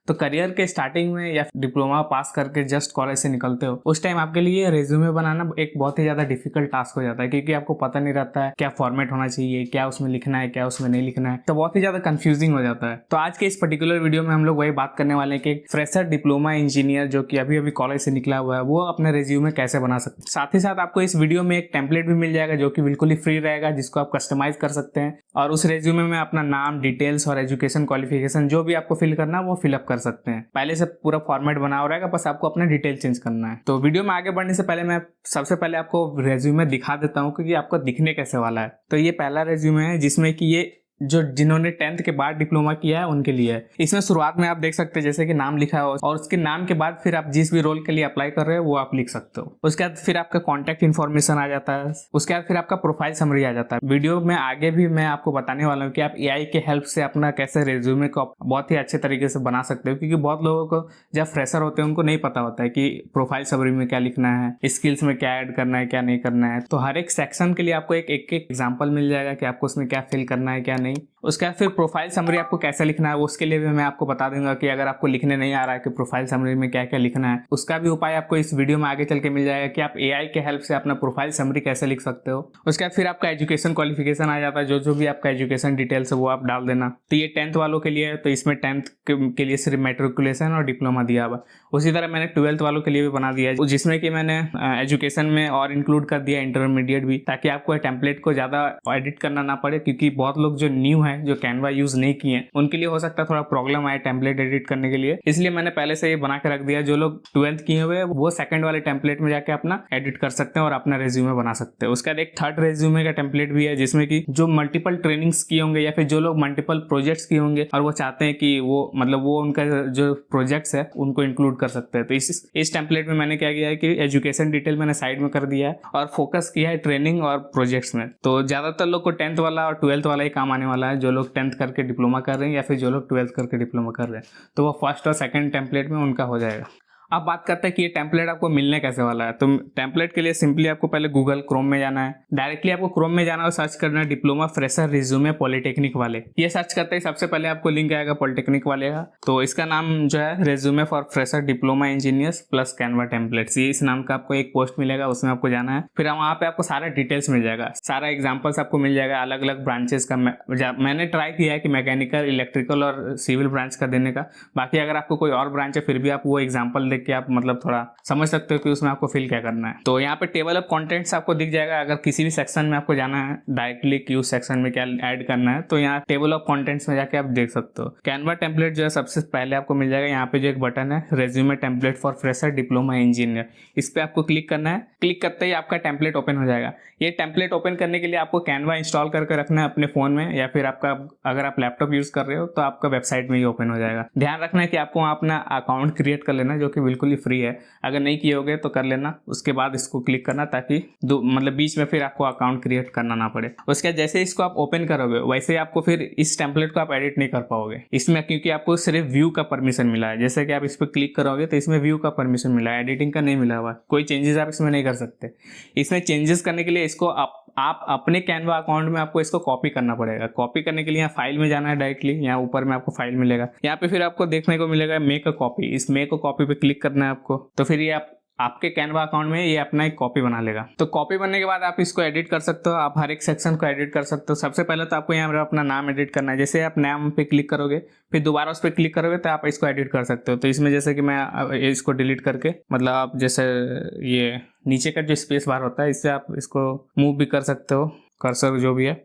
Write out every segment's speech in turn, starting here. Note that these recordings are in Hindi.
तो करियर के स्टार्टिंग में या डिप्लोमा पास करके जस्ट कॉलेज से निकलते हो, उस टाइम आपके लिए रेज्यूमे बनाना एक बहुत ही ज़्यादा डिफिकल्ट टास्क हो जाता है, क्योंकि आपको पता नहीं रहता है क्या फॉर्मेट होना चाहिए, क्या उसमें लिखना है, क्या उसमें नहीं लिखना है, तो बहुत ही ज़्यादा कंफ्यूजिंग हो जाता है। तो आज के इस पर्टिकुलर वीडियो में हम लोग वही बात करने वाले हैं कि एक फ्रेशर डिप्लोमा इंजीनियर जो कि अभी अभी कॉलेज से निकला हुआ है वो अपने रेज्यूमे कैसे बना सकते हैं। साथ ही साथ आपको इस वीडियो में एक टेम्पलेट भी मिल जाएगा जो कि बिल्कुल ही फ्री रहेगा, जिसको आप कस्टमाइज कर सकते हैं और उस रेज्यूमे में अपना नाम, डिटेल्स और एजुकेशन क्वालिफिकेशन जो भी आपको फिल करना है वो फिलअप कर सकते हैं। पहले से पूरा फॉर्मेट बना हो रहेगा, बस आपको अपना डिटेल चेंज करना है। तो वीडियो में आगे बढ़ने से पहले मैं सबसे पहले आपको रेज्यूमे दिखा देता हूँ कि आपको दिखने कैसे वाला है। तो ये पहला रेज्यूमे है जिसमें कि ये जो जिन्होंने 10th के बाद डिप्लोमा किया है उनके लिए है। इसमें शुरुआत में आप देख सकते हैं जैसे कि नाम लिखा है और उसके नाम के बाद फिर आप जिस भी रोल के लिए अप्लाई कर रहे हो वो आप लिख सकते हो। उसके बाद फिर आपका कॉन्टैक्ट इन्फॉर्मेशन आ जाता है। उसके बाद फिर आपका प्रोफाइल समरी आ जाता है। वीडियो में आगे भी मैं आपको बताने वाला हूँ कि आप एआई के हेल्प से अपना कैसे रेज्यूमे को बहुत ही अच्छे तरीके से बना सकते हो, क्योंकि बहुत लोगों को जब फ्रेशर होते हैं उनको नहीं पता होता है कि प्रोफाइल समरी में क्या लिखना है, स्किल्स में क्या ऐड करना है, क्या नहीं करना है। तो हर एक सेक्शन के लिए आपको एक एग्जाम्पल मिल जाएगा कि आपको उसमें क्या फिल करना है, क्या नहीं। उसके बाद फिर प्रोफाइल समरी आपको कैसे लिखना है उसके लिए भी मैं आपको बता दूंगा कि अगर आपको लिखने नहीं आ रहा है कि प्रोफाइल समरी में क्या क्या लिखना है, उसका भी उपाय आपको इस वीडियो में आगे चल के मिल जाएगा कि आप एआई के हेल्प से अपना प्रोफाइल समरी कैसे लिख सकते हो। उसके बाद फिर आपका एजुकेशन क्वालिफिकेशन आ जाता है, जो भी आपका एजुकेशन डिटेल्स है वो आप डाल देना। तो ये 10th वालों के लिए है, तो इसमें 10th के लिए सिर्फ मेट्रिकुलेशन और डिप्लोमा दिया हुआ। उसी तरह मैंने 12th वालों के लिए भी बना दिया है, जिसमें कि मैंने एजुकेशन में और इंक्लूड कर दिया इंटरमीडिएट भी, ताकि आपको टेम्पलेट को ज्यादा एडिट करना ना पड़े, क्योंकि बहुत लोग जो न्यू है जो कैनवा यूज नहीं किए उनके लिए हो सकता है थोड़ा प्रॉब्लम आए टेम्पलेट एडिट करने के लिए। इसलिए मैंने पहले से ये बना के रख दिया। जो लोग 12th किए हुए वो सेकंड वाले टेम्पलेट में जाके अपना एडिट कर सकते हैं और अपना रेज्यूमे बना सकते हैं। उसके बाद एक थर्ड रेज्यूमे का टेम्पलेट भी है, जिसमें कि जो मल्टीपल ट्रेनिंग्स किए होंगे या फिर जो लोग मल्टीपल प्रोजेक्ट्स किए होंगे और वो चाहते हैं कि वो उनका जो प्रोजेक्ट्स है उनको इंक्लूड कर सकते हैं। तो इस टेम्पलेट में मैंने क्या किया है कि एजुकेशन डिटेल मैंने साइड में कर दिया है और फोकस किया है ट्रेनिंग और प्रोजेक्ट्स में। तो ज्यादातर लोग को 10th वाला और 12th वाला ही काम आने वाला है, जो लोग 10th करके डिप्लोमा कर रहे हैं या फिर जो लोग 12th करके डिप्लोमा कर रहे हैं, तो वो फर्स्ट और सेकंड टेम्पलेट में उनका हो जाएगा। अब बात करते हैं कि ये टेम्पलेट आपको मिलने कैसे वाला है। तो टेम्पलेट के लिए सिंपली आपको पहले गूगल क्रोम में जाना है। डायरेक्टली आपको क्रोम में जाना और सर्च करना है डिप्लोमा फ्रेशर रिज्यूमे पॉलिटेक्निक वाले। ये सर्च करते ही सबसे पहले आपको लिंक आएगा पॉलिटेक्निक वाले का। तो इसका नाम जो है resume for fresher diploma engineers plus Canva templates, ये इस नाम का आपको एक पोस्ट मिलेगा, उसमें आपको जाना है। फिर वहाँ पे आपको सारा डिटेल्स मिल जाएगा, सारा एग्जाम्पल्स आपको मिल जाएगा अलग अलग ब्रांचेस का। मैंने ट्राई किया है कि मैकेनिकल, इलेक्ट्रिकल और सिविल ब्रांच का देने का। बाकी अगर आपको कोई और ब्रांच है फिर भी आप वो एग्जाम्पल कि आप मतलब थोड़ा समझ सकते हो कि उसमें आपको फिल क्या करना है। तो यहाँ पे टेबल ऑफ कंटेंट्स आपको दिख जाएगा। अगर किसी भी सेक्शन में आपको जाना है डायरेक्टली कि उस सेक्शन में क्या ऐड करना है, तो यहाँ टेबल ऑफ कंटेंट्स में जाके आप देख सकते हो। कैनवा टेम्पलेट जो है सबसे पहले आपको मिल जाएगा। यहाँ पे जो एक बटन है resume template for fresher diploma engineer, इस पर आपको क्लिक करना है। क्लिक करते ही आपका टेम्पलेट ओपन हो जाएगा। ये टेम्पलेट ओपन करने के लिए आपको कैनवा इंस्टॉल करके रखना है अपने फोन में, या फिर आपका अगर आप लैपटॉप यूज कर रहे हो तो आपका वेबसाइट में ही ओपन हो जाएगा। ध्यान रखना है कि आपको वहाँ अपना अकाउंट क्रिएट कर लेना, जो कि बिल्कुल ही फ्री है। अगर नहीं किए होगे तो कर लेना, उसके बाद इसको क्लिक करना ताकि मतलब बीच में फिर आपको अकाउंट क्रिएट करना ना पड़े। उसके बाद जैसे इसको आप ओपन करोगे वैसे ही आपको फिर इस टेम्पलेट को आप एडिट नहीं कर पाओगे इसमें, क्योंकि आपको सिर्फ व्यू का परमिशन मिला है। जैसे कि आप इस पर क्लिक करोगे तो इसमें व्यू का परमिशन मिला है, एडिटिंग का नहीं मिला हुआ। कोई चेंजेस आप इसमें नहीं कर सकते। इसमें चेंजेस करने के लिए इसको आप अपने कैनवा अकाउंट में आपको इसको कॉपी करना पड़ेगा। कॉपी करने के लिए यहाँ फाइल में जाना है डायरेक्टली, यहाँ ऊपर में आपको फाइल मिलेगा। यहाँ पे फिर आपको देखने को मिलेगा मेक अ कॉपी। इस मेक अ कॉपी पे क्लिक करना है आपको। तो फिर ये आपके कैनवा अकाउंट में ये अपना एक कॉपी बना लेगा। तो कॉपी बनने के बाद आप इसको एडिट कर सकते हो। आप हर एक सेक्शन को एडिट कर सकते हो। सबसे पहले तो आपको यहाँ अपना नाम एडिट करना है। जैसे आप नाम पे क्लिक करोगे फिर दोबारा उस पर क्लिक करोगे तो आप इसको एडिट कर सकते हो। तो इसमें जैसे कि मैं इसको डिलीट करके, मतलब आप जैसे ये नीचे का जो स्पेस बार होता है इससे आप इसको मूव भी कर सकते हो, कर्सर जो भी है।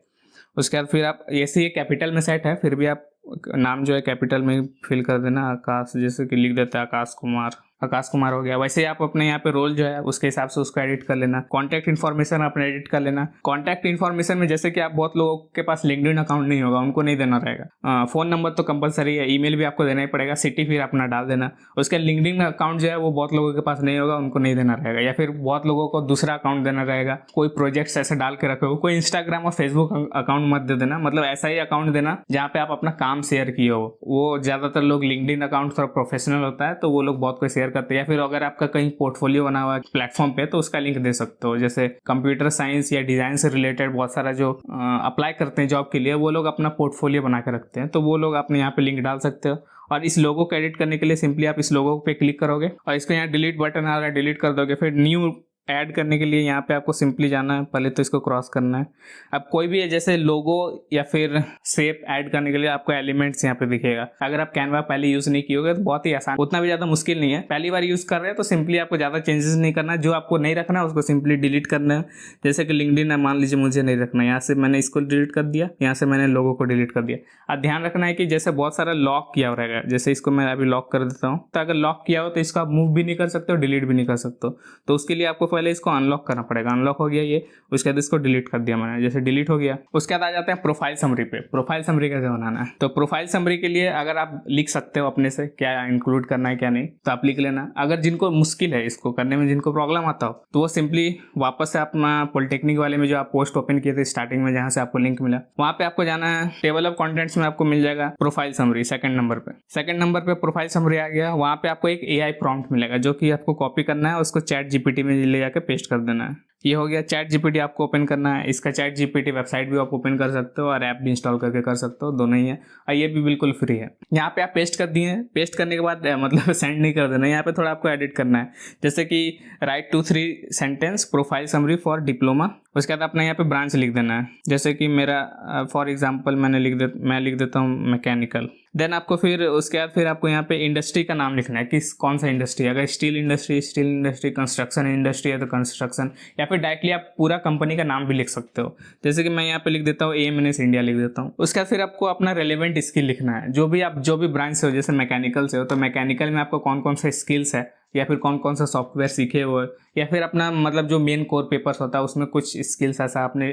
उसके बाद फिर आप ऐसे ये कैपिटल में सेट है, फिर भी आप नाम जो है कैपिटल में फिल कर देना। आकाश, जैसे कि लिख देता है आकाश कुमार हो गया। वैसे ही आप अपने यहाँ पे रोल जो है उसके हिसाब से उसको एडिट कर लेना। कॉन्टैक्ट इन्फॉर्मेशन अपने एडिट कर लेना। कॉन्टैक्ट इन्फॉर्मेशन में जैसे कि आप बहुत लोगों के पास लिंक्डइन अकाउंट नहीं होगा, उनको नहीं देना रहेगा। फोन नंबर तो कंपलसरी है, ईमेल भी आपको देना ही पड़ेगा, सिटी फिर अपना डाल देना। उसके लिंक्डइन अकाउंट जो है वो बहुत लोगों के पास नहीं होगा, उनको नहीं देना रहेगा, या फिर बहुत लोगों को दूसरा अकाउंट देना रहेगा। कोई प्रोजेक्ट्स ऐसे डाल के रखे हो, कोई इंस्टाग्राम और फेसबुक अकाउंट मत दे देना। मतलब ऐसा ही अकाउंट देना जहाँ पे आप अपना काम शेयर किए हो। वो ज्यादातर लोग लिंक्डइन अकाउंट थोड़ा प्रोफेशनल होता है तो वो लोग बहुत कोई शेयर करते हैं। या फिर अगर आपका कहीं पोर्टफोलियो बना हुआ है प्लेटफॉर्म पे तो उसका लिंक दे सकते हो। जैसे कंप्यूटर साइंस या डिजाइन से रिलेटेड बहुत सारा जो अप्लाई करते हैं जॉब के लिए, वो लोग अपना पोर्टफोलियो बना के रखते हैं, तो वो लोग अपने यहाँ पे लिंक डाल सकते हो। और इस लोगो को एडिट करने के लिए सिंपली आप इस लोगो पे क्लिक करोगे और इसको यहाँ डिलीट बटन आ रहा है, डिलीट कर दोगे। फिर न्यू ऐड करने के लिए यहाँ पे आपको सिंपली जाना है, पहले तो इसको क्रॉस करना है। अब कोई भी जैसे लोगो या फिर शेप ऐड करने के लिए आपको एलिमेंट्स यहाँ पे दिखेगा। अगर आप कैनवा पहले यूज नहीं किए होगे तो बहुत ही आसान, उतना भी ज्यादा मुश्किल नहीं है। पहली बार यूज कर रहे हैं तो सिंपली आपको ज्यादा चेंजेस नहीं करना है, जो आपको नहीं रखना है उसको सिंपली डिलीट करना है। जैसे कि लिंक्डइन है, मान लीजिए मुझे नहीं रखना, यहाँ से मैंने इसको डिलीट कर दिया, यहाँ से मैंने लोगो को डिलीट कर दिया। अब ध्यान रखना है कि जैसे बहुत सारा लॉक किया रहेगा, जैसे इसको मैं अभी लॉक कर देता हूँ, तो अगर लॉक किया हो तो इसको आप मूव भी नहीं कर सकते हो, डिलीट भी नहीं कर सकते हो। तो उसके लिए आपको पहले इसको अनलॉक करना पड़ेगा। अनलॉक हो गया ये, उसके बाद इसको डिलीट कर दिया मैंने, जैसे डिलीट हो गया। उसके बाद आ जाते हैं प्रोफाइल समरी पे। प्रोफाइल समरी कैसे बनाना है, तो प्रोफाइल समरी के लिए अगर आप लिख सकते हो अपने से क्या इंक्लूड करना है क्या नहीं, तो आप लिख लेना। अगर जिनको मुश्किल है इसको करने में, जिनको प्रॉब्लम आता हो, तो वो सिंपली वापस से अपना पॉलिटेक्निक वाले में जो आप पोस्ट ओपन किए थे स्टार्टिंग में, जहां से आपको लिंक मिला, वहां पे आपको जाना है। टेबल ऑफ कंटेंट्स में आपको मिल जाएगा प्रोफाइल समरी, सेकंड नंबर पे। सेकंड नंबर पे प्रोफाइल समरी आ गया। वहां पे आपको एक एआई प्रॉम्प्ट मिलेगा जो कि आपको कॉपी करना है, उसको चैट जीपीटी में ले जाकर पेस्ट कर देना है। ये हो गया। चैट जीपीटी आपको ओपन करना है। इसका चैट जीपीटी वेबसाइट भी आप ओपन कर सकते हो और ऐप भी इंस्टॉल करके कर सकते हो, दोनों ही है। और ये भी बिल्कुल फ्री है। यहाँ पे आप पेस्ट कर दिए। पेस्ट करने के बाद मतलब सेंड नहीं कर देना, यहाँ पे थोड़ा आपको एडिट करना है। जैसे कि right 2-3 sentence profile summary for diploma. उसके बाद अपना यहाँ पे ब्रांच लिख देना है। जैसे कि मेरा फॉर एग्जाम्पल मैं लिख देता हूँ मैकेनिकल। देन आपको फिर उसके बाद फिर आपको यहाँ पे इंडस्ट्री का नाम लिखना है कि कौन सा इंडस्ट्री। अगर स्टील इंडस्ट्री, कंस्ट्रक्शन इंडस्ट्री है तो कंस्ट्रक्शन, या फिर डायरेक्टली आप पूरा कंपनी का नाम भी लिख सकते हो। जैसे कि मैं यहाँ पे लिख देता हूँ AMNS इंडिया लिख देता हूँ। उसके बाद फिर आपको अपना रेलेवेंट स्किल लिखना है। जो भी ब्रांच से हो, जैसे मैकेनिकल से हो तो मैकेनिकल में आपको कौन कौन से स्किल्स है, या फिर कौन कौन सा सॉफ्टवेयर सीखे हुए, या फिर अपना मतलब जो मेन कोर पेपर्स होता है उसमें कुछ स्किल्स ऐसा अपने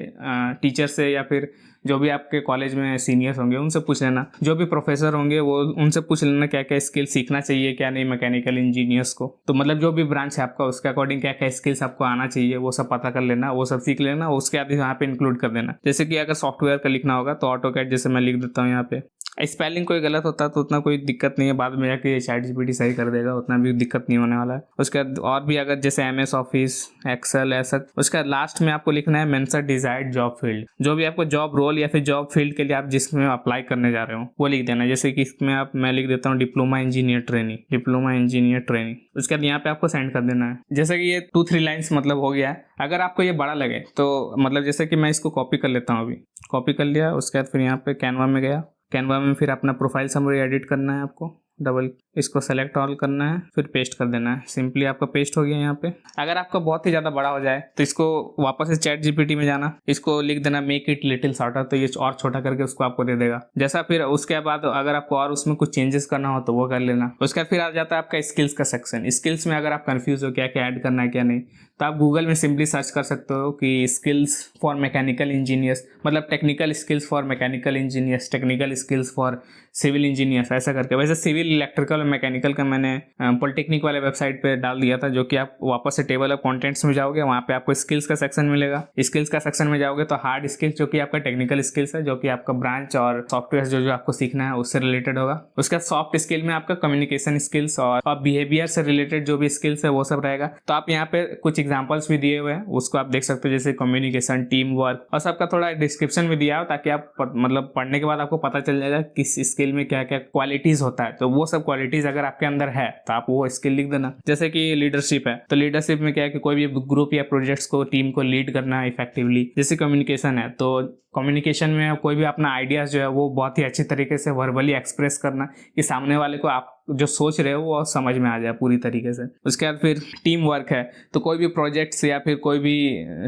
टीचर से या फिर जो भी आपके कॉलेज में सीनियर्स होंगे उनसे पूछ लेना। जो भी प्रोफेसर होंगे वो उनसे पूछ लेना क्या क्या स्किल सीखना चाहिए क्या नहीं मैकेनिकल इंजीनियर्स को। तो मतलब जो भी ब्रांच है आपका उसके अकॉर्डिंग क्या क्या स्किल्स आपको आना चाहिए वो सब पता कर लेना, वो सब सीख लेना। उसके बाद यहाँ पे इंक्लूड कर देना। जैसे कि अगर सॉफ्टवेयर का लिखना होगा तो ऑटोकैड जैसे मैं लिख देता हूँ यहाँ पे। स्पेलिंग कोई गलत होता है तो उतना कोई दिक्कत नहीं है, बाद में जाके चैट जीपीटी सही कर देगा, उतना भी दिक्कत नहीं होने वाला है। उसके बाद और भी अगर जैसे MS ऑफिस, एक्सेल ऐसा। उसके बाद लास्ट में आपको लिखना है मेंशन डिजायर्ड जॉब फील्ड। जो भी आपको जॉब रोल या फिर जॉब फील्ड के लिए आप जिसमें अप्लाई करने जा रहे हो वो लिख देना। जैसे कि इसमें मैं लिख देता हूँ डिप्लोमा इंजीनियर ट्रेनिंग। उसके बाद यहाँ पे आपको सेंड कर देना है। जैसे कि ये 2-3 लाइन्स मतलब हो गया है। अगर आपको ये बड़ा लगे तो मतलब जैसे कि मैं इसको कॉपी कर लेता हूँ, अभी कॉपी कर लिया। उसके बाद फिर यहाँ पे कैनवा में गया। कैनवा में फिर अपना प्रोफाइल समरी एडिट करना है आपको। डबल इसको सेलेक्ट ऑल करना है, फिर पेस्ट कर देना है। सिंपली आपका पेस्ट हो गया यहाँ पे। अगर आपका बहुत ही ज़्यादा बड़ा हो जाए तो इसको वापस से चैट जीपीटी में जाना, इसको लिख देना मेक इट लिटिल शॉर्टर, तो ये और छोटा करके उसको आपको दे देगा। जैसा फिर उसके बाद अगर आपको और उसमें कुछ चेंजेस करना हो तो वो कर लेना। उसके बाद फिर आ जाता है आपका स्किल्स का सेक्शन। स्किल्स में अगर आप कंफ्यूज हो क्या क्या ऐड करना है क्या नहीं, तो आप गूगल में सिंपली सर्च कर सकते हो कि स्किल्स फॉर मैकेनिकल इंजीनियर्स, मतलब technical skills for mechanical engineers, technical skills for civil engineers, ऐसा करके। वैसे सिविल, इलेक्ट्रिकल और मैकेनिकल का मैंने पॉलिटेक्निक वाले वेबसाइट पे डाल दिया था, जो कि आप वापस से टेबल ऑफ कंटेंट्स में जाओगे, वहाँ पे आपको स्किल्स का सेक्शन मिलेगा। स्किल्स का सेक्शन में जाओगे तो हार्ड स्किल्स जो कि आपका टेक्निकल स्किल्स है, जो कि आपका ब्रांच और सॉफ्टवेयर जो आपको सीखना है उससे रिलेटेड होगा। उसका सॉफ्ट स्किल में आपका कम्युनिकेशन स्किल्स और बिहेवियर से रिलेटेड जो भी स्किल्स है वो सब रहेगा। तो आप यहाँ पे कुछ एग्जाम्पल्स भी दिए हुए हैं, उसको आप देख सकते हो, जैसे कम्युनिकेशन, टीम वर्क, और सबका थोड़ा डिस्क्रिप्शन भी दिया हो ताकि आप मतलब पढ़ने के बाद आपको पता चल जाएगा किस स्किल में क्या क्या क्वालिटीज होता है। तो वो सब क्वालिटीज अगर आपके अंदर है तो आप वो स्किल लिख देना। जैसे कि लीडरशिप है तो लीडरशिप में क्या है कि कोई भी ग्रुप या प्रोजेक्ट्स को, टीम को लीड करना है इफेक्टिवली। जैसे कम्युनिकेशन है तो कम्युनिकेशन में कोई भी अपना आइडियाज जो है वो बहुत ही अच्छी तरीके से वर्बली एक्सप्रेस करना कि सामने वाले को आप जो सोच रहे हो वो समझ में आ जाए पूरी तरीके से। उसके बाद फिर टीम वर्क है तो कोई भी प्रोजेक्ट्स या फिर कोई भी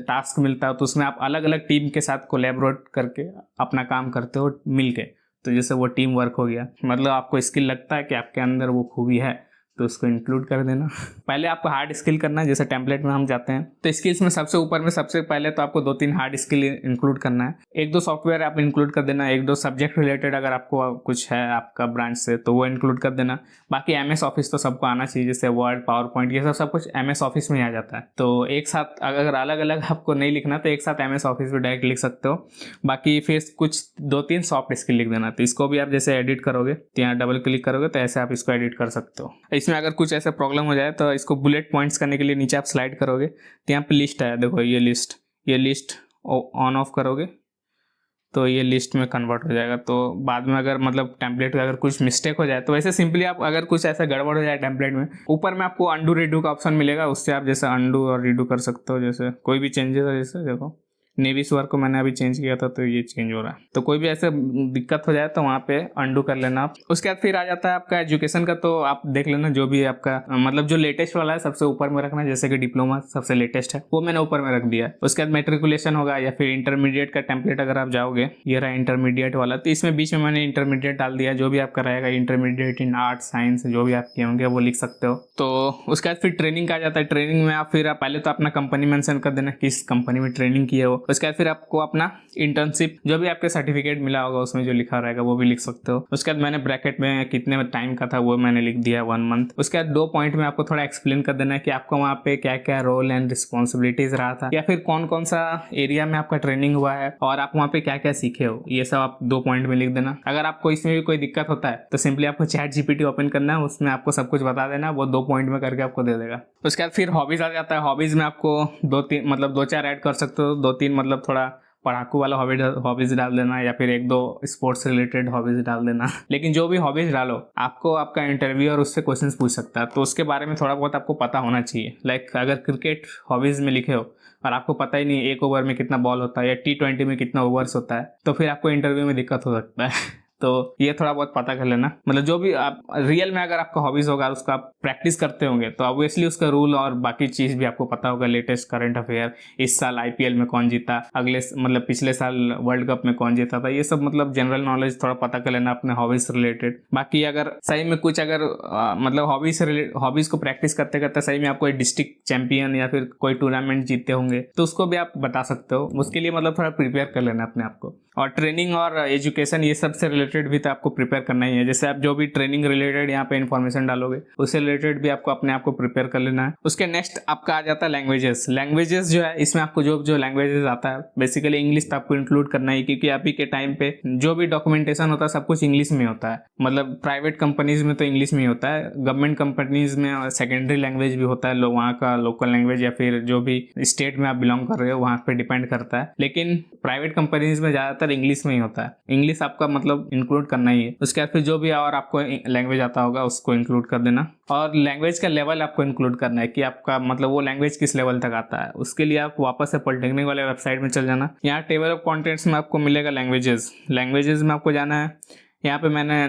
टास्क मिलता है तो उसमें आप अलग अलग टीम के साथ कोलैबोरेट करके अपना काम करते हो मिलके, तो जैसे वो टीम वर्क हो गया। मतलब आपको स्किल लगता है कि आपके अंदर वो खूबी है तो उसको इंक्लूड कर देना। पहले आपको हार्ड स्किल करना है, जैसे टेम्पलेट में हम जाते हैं तो स्किल्स में सबसे ऊपर में सबसे पहले तो आपको 2-3 हार्ड स्किल इंक्लूड करना है। 1-2 सॉफ्टवेयर आप इंक्लूड कर देना, 1-2 सब्जेक्ट रिलेटेड अगर आपको कुछ है आपका ब्रांच से तो वो इंक्लूड कर देना। बाकी MS ऑफिस तो सबको आना चाहिए, जैसे वर्ड, पावर पॉइंट, ये सब कुछ MS ऑफिस में आ जाता है। तो एक साथ अगर अलग अलग आपको नहीं लिखना तो एक साथ MS ऑफिस में डायरेक्ट लिख सकते हो। बाकी फिर कुछ 2-3 सॉफ्ट स्किल लिख देना। तो इसको भी आप जैसे एडिट करोगे तो यहाँ डबल क्लिक करोगे तो ऐसे आप इसको एडिट कर सकते हो। इसमें अगर कुछ ऐसा प्रॉब्लम हो जाए तो इसको बुलेट पॉइंट्स करने के लिए नीचे आप स्लाइड करोगे तो यहाँ पे लिस्ट है, देखो ये लिस्ट ऑन ऑफ करोगे तो ये लिस्ट में कन्वर्ट हो जाएगा। तो बाद में अगर मतलब टेम्पलेट का अगर कुछ मिस्टेक हो जाए तो वैसे सिंपली आप अगर कुछ ऐसा गड़बड़ हो जाए टेम्पलेट में, ऊपर में आपको अंडू रीडू का ऑप्शन मिलेगा, उससे आप जैसे अंडू और रीडू कर सकते हो। जैसे कोई भी चेंजेस है, जैसे देखो नेवी स्वर को मैंने अभी चेंज किया था तो ये चेंज हो रहा है। तो कोई भी ऐसे दिक्कत हो जाए तो वहाँ पे अंडू कर लेना आप। उसके बाद फिर आ जाता है आपका एजुकेशन का, तो आप देख लेना जो भी आपका मतलब जो लेटेस्ट वाला है सबसे ऊपर में रखना। जैसे कि डिप्लोमा सबसे लेटेस्ट है, वो मैंने ऊपर में रख दिया है। उसके बाद मेट्रिकुलेशन होगा या फिर इंटरमीडिएट का टेम्पलेट अगर आप जाओगे, ये रहा इंटरमीडिएट वाला, तो इसमें बीच में मैंने इंटरमीडिएट डाल दिया। जो भी आपका रहेगा इंटरमीडिएट इन आर्ट्स साइंस जो भी आप किए होंगे वो लिख सकते हो। तो उसके बाद फिर ट्रेनिंग का आ जाता है। ट्रेनिंग में आप पहले तो अपना कंपनी मेंशन कर देना किस कंपनी में ट्रेनिंग की है वो। उसके बाद फिर आपको अपना इंटर्नशिप जो भी आपके सर्टिफिकेट मिला होगा उसमें जो लिखा रहेगा वो भी लिख सकते हो। उसके बाद मैंने ब्रैकेट में कितने टाइम का था वो मैंने लिख दिया 1 मंथ। उसके बाद 2 पॉइंट में आपको थोड़ा एक्सप्लेन कर देना है कि आपको वहाँ पे क्या क्या रोल एंड रिस्पॉन्सिबिलिटीज रहा था, या फिर कौन कौन सा एरिया में आपका ट्रेनिंग हुआ है और आप वहाँ पे क्या क्या सीखे हो, ये सब आप 2 पॉइंट में लिख देना। अगर आपको इसमें भी कोई दिक्कत होता है तो सिंपली आपको चैट जीपीटी ओपन करना है, उसमें आपको सब कुछ बता देना, वो 2 पॉइंट में करके आपको दे देगा। उसके बाद फिर हॉबीज आ जाता है। हॉबीज में आपको 2-3 मतलब 2-4 ऐड कर सकते हो। 2-3 मतलब थोड़ा पढ़ाकू वाला हॉबीज डाल देना, या फिर 1-2 स्पोर्ट्स रिलेटेड हॉबीज डाल देना। लेकिन जो भी हॉबीज डालो आपको आपका इंटरव्यू और उससे क्वेश्चंस पूछ सकता है, तो उसके बारे में थोड़ा बहुत आपको पता होना चाहिए। लाइक अगर क्रिकेट हॉबीज में लिखे हो और आपको पता ही नहीं 1 ओवर में कितना बॉल होता है या T20 में कितना ओवर्स होता है, तो फिर आपको इंटरव्यू में दिक्कत हो सकता है। तो ये थोड़ा बहुत पता कर लेना। मतलब जो भी आप रियल में अगर आपका हॉबीज होगा उसका आप प्रैक्टिस करते होंगे तो ऑब्वियसली उसका रूल और बाकी चीज भी आपको पता होगा। लेटेस्ट करंट अफेयर, इस साल IPL में कौन जीता, अगले मतलब पिछले साल वर्ल्ड कप में कौन जीता था, ये सब मतलब जनरल नॉलेज थोड़ा पता कर लेना अपने हॉबीज से रिलेटेड। बाकी अगर सही में कुछ अगर मतलब हॉबीज को प्रैक्टिस करते करते सही में आप कोई डिस्ट्रिक्ट चैंपियन या फिर कोई टूर्नामेंट जीतते होंगे तो उसको भी आप बता सकते हो। उसके लिए मतलब थोड़ा प्रिपेयर कर लेना अपने आप को। और ट्रेनिंग और एजुकेशन ये सब से रिलेटेड भी तो आपको प्रिपेयर करना ही है। जैसे आप जो भी ट्रेनिंग रिलेटेड यहाँ पे इन्फॉर्मेशन डालोगे उससे रिलेटेड भी आपको अपने आप को प्रिपेयर कर लेना है। उसके नेक्स्ट आपका आ जाता है लैंग्वेजेस जो है, इसमें आपको जो लैंग्वेजेस आता है बेसिकली इंग्लिश तो आपको इंक्लूड करना ही, क्योंकि अभी के टाइम पे जो भी डॉक्यूमेंटेशन होता है सब कुछ इंग्लिश में होता है। मतलब प्राइवेट कंपनीज में तो इंग्लिश में ही होता है, गवर्नमेंट कंपनीज में सेकेंडरी लैंग्वेज भी होता है, वहाँ का लोकल लैंग्वेज या फिर जो भी स्टेट में आप बिलोंग कर रहे हो वहाँ पे डिपेंड करता है। लेकिन प्राइवेट कंपनीज में ज्यादातर इंग्लिश में ही होता है। इंग्लिश आपका मतलब इंक्लूड करना ही है। उसके बाद फिर जो भी और आपको लैंग्वेज आता होगा उसको इंक्लूड कर देना। और लैंग्वेज का लेवल आपको इंक्लूड करना है कि आपका मतलब वो लैंग्वेज किस लेवल तक आता है। उसके लिए आप वापस से पॉलिटेक्निक वाले वेबसाइट में चल जाना। यहाँ टेबल ऑफ कंटेंट्स में आपको मिलेगा लैंग्वेजेस में आपको जाना है। यहाँ पे मैंने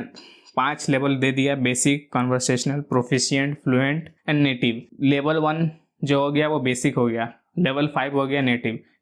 5 लेवल दे दिया, basic, conversational, proficient, fluent and native. Level 1 जो हो गया वो बेसिक हो गया, लेवल 5 हो गया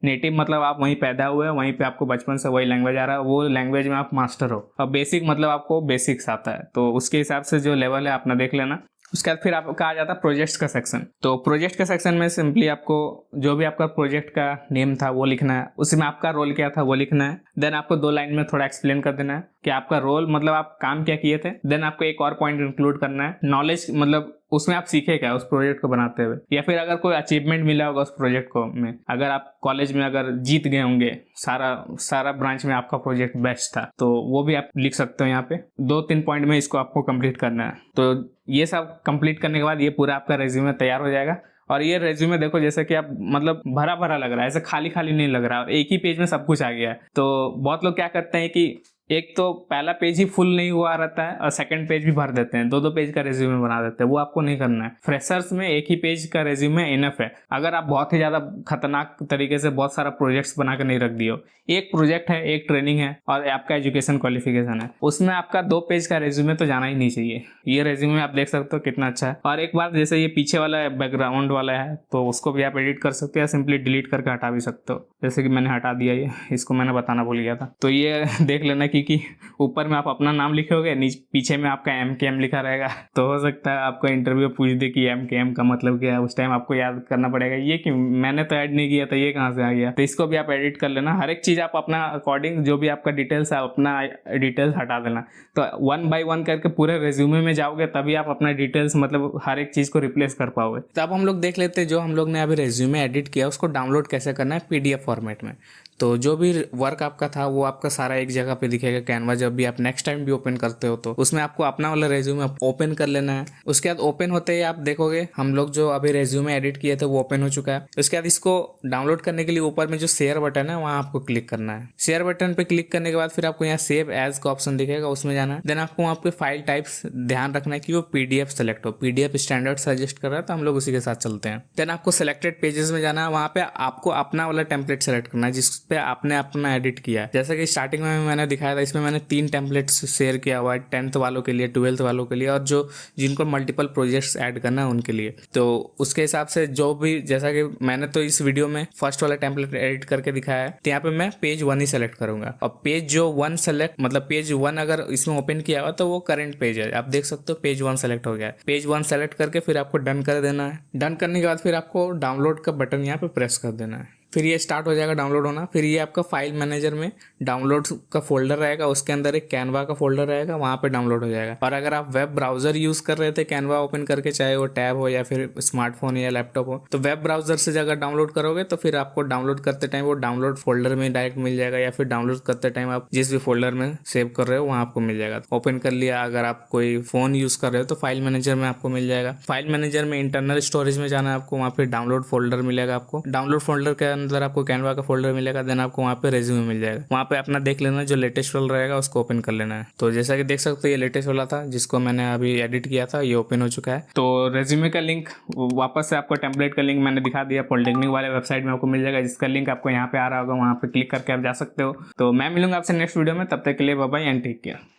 नेटिव मतलब आप वहीं पैदा हुए हैं, वहीं पे आपको बचपन से वही लैंग्वेज आ रहा है, वो लैंग्वेज में आप मास्टर हो। और बेसिक मतलब आपको बेसिक्स आता है, तो उसके हिसाब से जो लेवल है अपना देख लेना। उसके बाद फिर आपका आ जाता है प्रोजेक्ट्स का सेक्शन। तो प्रोजेक्ट का सेक्शन में सिंपली आपको जो भी आपका प्रोजेक्ट का नेम था वो लिखना है, उसमें आपका रोल क्या था वो लिखना है। देन आपको 2 लाइन में थोड़ा एक्सप्लेन कर देना है कि आपका रोल मतलब आप काम क्या किए थे। देन आपको एक और पॉइंट इंक्लूड करना है, नॉलेज मतलब उसमें आप सीखे क्या उस प्रोजेक्ट को बनाते हुए, या फिर अगर कोई अचीवमेंट मिला होगा उस प्रोजेक्ट को में, अगर आप कॉलेज में अगर जीत गए होंगे सारा ब्रांच में आपका प्रोजेक्ट बेस्ट था, तो वो भी आप लिख सकते हो। यहाँ पे 2-3 पॉइंट में इसको आपको कंप्लीट करना है। तो ये सब कंप्लीट करने के बाद ये पूरा आपका रेज्यूमे तैयार हो जाएगा। और ये रेज्यूमे देखो जैसे कि आप मतलब भरा भरा लग रहा है, ऐसे खाली खाली नहीं लग रहा है, और एक ही पेज में सब कुछ आ गया है। तो बहुत लोग क्या करते हैं कि एक तो पहला पेज ही फुल नहीं हुआ रहता है और सेकंड पेज भी भर देते हैं, 2-2 पेज का रेज्यूमे बना देते हैं। वो आपको नहीं करना है। फ्रेशर्स में एक ही पेज का रेज्यूमे इनफ है। अगर आप बहुत ही ज्यादा खतरनाक तरीके से बहुत सारा प्रोजेक्ट्स बना कर नहीं रख दिए हो, एक प्रोजेक्ट है, एक ट्रेनिंग है और आपका एजुकेशन क्वालिफिकेशन है, उसमें आपका 2 पेज का रेज्यूमे तो जाना ही नहीं चाहिए। ये रेज्यूमे आप देख सकते हो कितना अच्छा है। और एक बार जैसे ये पीछे वाला बैकग्राउंड वाला है तो उसको भी आप एडिट कर सकते हो या सिंपली डिलीट करके हटा भी सकते हो, जैसे कि मैंने हटा दिया। ये इसको मैंने बताना भूल गया था। तो ये देख लेना कि ऊपर में आप अपना नाम लिखोगे, पीछे में आपका MKM लिखा रहेगा, तो हो सकता है आपको इंटरव्यू पूछ दे कि MKM का मतलब क्या है। उस टाइम आपको याद करना पड़ेगा ये कि मैंने तो ऐड नहीं किया था, ये कहाँ से आ गया। तो इसको भी आप एडिट कर लेना। हर एक चीज आप अपना अकॉर्डिंग जो भी आपका डिटेल्स है अपना डिटेल्स हटा देना। तो 1 by 1 करके पूरे रेज्यूमे में जाओगे तभी आप अपना डिटेल्स मतलब हर एक चीज को रिप्लेस कर पाओगे। तो अब हम लोग देख लेते हैं जो हम लोग ने अभी रेज्यूमे एडिट किया उसको डाउनलोड कैसे करना है PDF फॉर्मेट में। तो जो भी वर्क आपका था वो आपका सारा एक जगह पे दिखेगा। दिखेगा कैनवा, जब भी आप नेक्स्ट टाइम भी ओपन करते हो तो उसमें आपको अपना वाला रेज्यूमे ओपन कर लेना है। उसके बाद ओपन होते ही आप देखोगे हम लोग जो अभी रेज्यूमे एडिट किए थे वो ओपन हो चुका है। उसके बाद इसको डाउनलोड करने के लिए ऊपर में जो शेयर बटन है वहां आपको क्लिक करना है। शेयर बटन पे क्लिक करने के बाद फिर आपको यहाँ सेव एज का ऑप्शन दिखेगा, उसमें जाना है। देन आपको वहाँ पे फाइल टाइप्स ध्यान रखना है कि वो पीडीएफ सेलेक्ट हो। पीडीएफ स्टैंडर्ड सजेस्ट कर रहा है तो हम लोग उसी के साथ चलते हैं। देन आपको सिलेक्टेड पेजेस में जाना है, वहाँ पे आपको अपना वाला टेम्पलेट सेलेक्ट करना है जिस पे आपने अपना एडिट किया है। जैसे कि स्टार्टिंग में मैंने दिखाया था, इसमें मैंने 3 टेम्पलेट्स शेयर किया हुआ है, 10th वालों के लिए, 12th वालों के लिए और जो जिनको मल्टीपल प्रोजेक्ट्स ऐड करना है उनके लिए। तो उसके हिसाब से जो भी, जैसा कि मैंने तो इस वीडियो में फर्स्ट वाला टेम्पलेट एडिट करके दिखाया है, तो यहाँ पे मैं पेज 1 ही सेलेक्ट करूंगा। और पेज जो 1 सेलेक्ट, मतलब पेज 1 अगर इसमें ओपन किया हुआ तो वो करंट पेज है। आप देख सकते हो पेज 1 सेलेक्ट हो गया है। पेज 1 सेलेक्ट करके फिर आपको डन कर देना है। डन करने के बाद फिर आपको डाउनलोड का बटन यहाँ पे प्रेस कर देना है। फिर ये स्टार्ट हो जाएगा डाउनलोड होना। फिर ये आपका फाइल मैनेजर में डाउनलोड का फोल्डर रहेगा, उसके अंदर एक कैनवा का फोल्डर रहेगा, वहाँ पे डाउनलोड हो जाएगा। और अगर आप वेब ब्राउजर यूज कर रहे थे कैनवा ओपन करके, चाहे वो टैब हो या फिर स्मार्टफोन या लैपटॉप हो, तो वेब ब्राउजर से अगर डाउनलोड करोगे तो फिर आपको डाउनलोड करते टाइम वो डाउनलोड फोल्डर में डायरेक्ट मिल जाएगा, या फिर डाउनलोड करते टाइम आप जिस भी फोल्डर में सेव कर रहे हो वहाँ आपको मिल जाएगा। ओपन कर लिया। अगर आप कोई फोन यूज कर रहे हो तो फाइल मैनेजर में आपको मिल जाएगा। फाइल मैनेजर में इंटरनल स्टोरेज में जाना है आपको, वहाँ पे डाउनलोड फोल्डर मिलेगा आपको। डाउनलोड फोल्डर के अंदर आपको कैनवा फोल्डर मिलेगा। देन आपको वहाँ पे रेज्यूमे मिल जाएगा। वहाँ पे अपना देख लेना, जो लेटेस्ट वाला रहेगा उसको ओपन कर लेना है। तो जैसा कि देख सकते हो ये लेटेस्ट वाला था जिसको मैंने अभी एडिट किया था, ये ओपन हो चुका है। तो रेज्यूमे का लिंक वापस से आपको टेम्पलेट का लिंक मैंने दिखा दिया, पॉलिटेक्निक वाले वेबसाइट में आपको मिल जाएगा, जिसका लिंक आपको यहाँ पे आ रहा होगा, वहाँ पे क्लिक करके आप जा सकते हो। तो मैं मिलूंगा आपसे नेक्स्ट वीडियो में, तब तक के लिए bye bye and take care.